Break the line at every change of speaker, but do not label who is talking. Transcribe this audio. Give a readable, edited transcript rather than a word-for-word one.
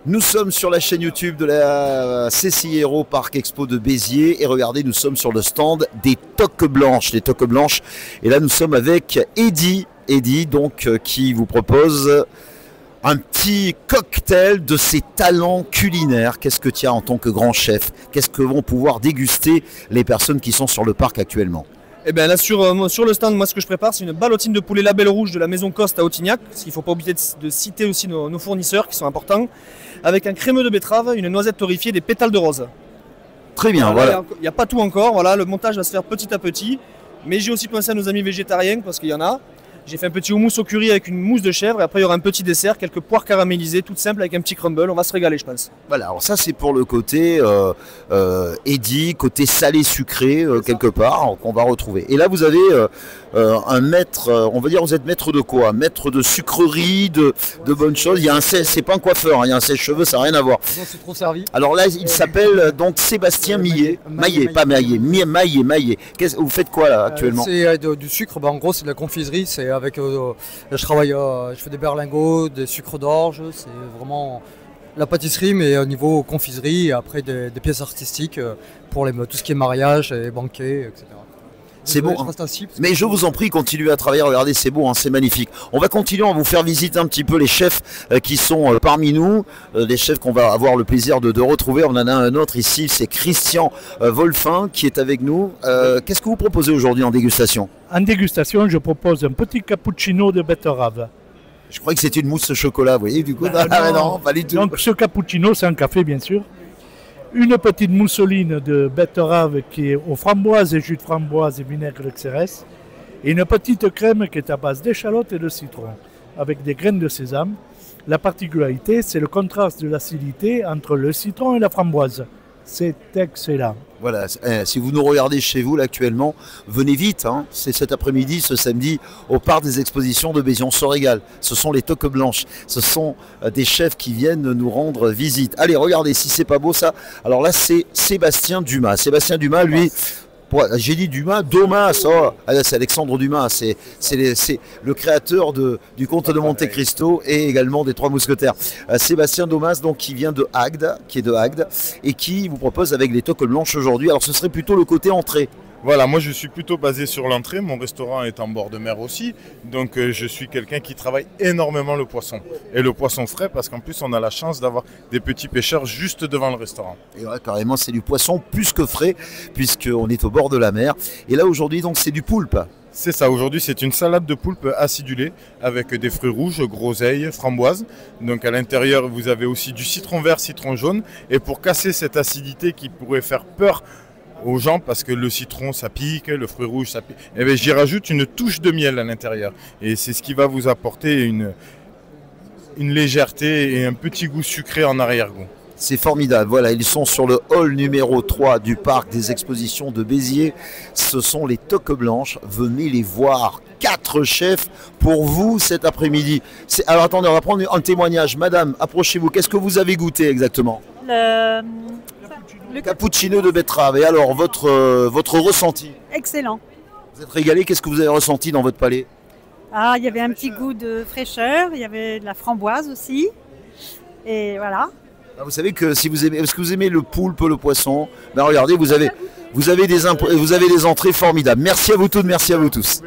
Nous sommes sur la chaîne YouTube de la CCI Hérault Parc Expo de Béziers et regardez, nous sommes sur le stand des toques blanches. Les toques blanches. Et là, nous sommes avec Eddy, donc qui vous propose un petit cocktail de ses talents culinaires. Qu'est-ce que tu as en tant que grand chef? Qu'est-ce que vont pouvoir déguster les personnes qui sont sur le parc actuellement?
Eh bien là sur le stand, moi ce que je prépare c'est une ballotine de poulet label rouge de la maison Coste à Autignac, parce qu'il ne faut pas oublier de citer aussi nos fournisseurs qui sont importants, avec un crémeux de betterave, une noisette torréfiée, des pétales de rose.
Très bien, voilà.
Il n'y a pas tout encore, voilà, le montage va se faire petit à petit, mais j'ai aussi pensé à nos amis végétariens parce qu'il y en a. J'ai fait un petit houmous au curry avec une mousse de chèvre et après il y aura un petit dessert, quelques poires caramélisées, toutes simples avec un petit crumble. On va se régaler, je pense.
Voilà, alors ça c'est pour le côté Eddy, côté salé sucré quelque part qu'on va retrouver. Et là vous avez un maître, on va dire vous êtes maître de quoi? Maître de sucrerie, de bonnes choses. Il y a c'est pas un coiffeur, hein, il y a un sèche-cheveux, ça n'a rien à voir.
Non, c'est trop servi.
Alors là il s'appelle donc Sébastien Maillet. Maillet. Vous faites quoi là actuellement?
C'est du sucre, en gros c'est de la confiserie, c'est avec, je travaille, je fais des berlingots, des sucres d'orge, c'est vraiment la pâtisserie mais au niveau confiserie et après des pièces artistiques pour tout ce qui est mariage et banquets, etc.
C'est bon, hein. Mais je vous en prie, continuez à travailler, regardez, c'est beau, hein, c'est magnifique. On va continuer, on va vous faire visiter un petit peu les chefs qui sont parmi nous, les chefs qu'on va avoir le plaisir de retrouver. On en a un autre ici, c'est Christian Wolfin qui est avec nous. Qu'est-ce que vous proposez aujourd'hui en dégustation?
En dégustation, je propose un petit cappuccino de betterave.
Je crois que c'est une mousse au chocolat, vous voyez, du coup. Non, pas du tout.
Donc ce cappuccino, c'est un café, bien sûr. Une petite mousseline de betterave qui est aux framboises et jus de framboise et vinaigre de Xérès. Et une petite crème qui est à base d'échalote et de citron, avec des graines de sésame. La particularité, c'est le contraste de l'acidité entre le citron et la framboise. C'est excellent.
Voilà, si vous nous regardez chez vous là, actuellement, venez vite, hein. C'est cet après-midi, ce samedi, au parc des expositions de Béziers. On se régale. Ce sont les toques blanches. Ce sont des chefs qui viennent nous rendre visite. Allez, regardez, si c'est pas beau ça. Alors là, c'est Sébastien Dumas. Sébastien Dumas, lui... J'ai dit Domas, oh, c'est Alexandre Dumas, c'est le créateur du Comte de Monte Cristo et également des Trois Mousquetaires. Sébastien Domas, donc qui vient de Agde, et qui vous propose avec les toques blanches aujourd'hui. Alors ce serait plutôt le côté entrée.
Voilà, moi je suis plutôt basé sur l'entrée, mon restaurant est en bord de mer aussi, donc je suis quelqu'un qui travaille énormément le poisson. Et le poisson frais parce qu'en plus on a la chance d'avoir des petits pêcheurs juste devant le restaurant.
Et ouais, carrément c'est du poisson plus que frais puisqu'on est au bord de la mer. Et là aujourd'hui donc c'est du poulpe.
C'est ça, aujourd'hui c'est une salade de poulpe acidulée avec des fruits rouges, groseilles, framboises. Donc à l'intérieur vous avez aussi du citron vert, citron jaune. Et pour casser cette acidité qui pourrait faire peur aux gens parce que le citron ça pique, le fruit rouge ça pique, et bien j'y rajoute une touche de miel à l'intérieur et c'est ce qui va vous apporter une légèreté et un petit goût sucré en arrière-goût.
C'est formidable, voilà, ils sont sur le hall numéro 3 du parc des expositions de Béziers. Ce sont les toques blanches, venez les voir. 4 chefs pour vous cet après-midi. Alors attendez, on va prendre un témoignage. Madame, approchez-vous, qu'est-ce que vous avez goûté exactement?
Le
cappuccino de betterave. Et alors, votre ressenti?
Excellent.
Vous êtes régalé, qu'est-ce que vous avez ressenti dans votre palais?
Ah, il y avait un petit goût de fraîcheur, il y avait de la framboise aussi. Et voilà.
Ah, vous savez que si vous aimez, est-ce que vous aimez le poulpe, le poisson? Ben regardez, vous avez des entrées formidables. Merci à vous toutes, merci à vous tous.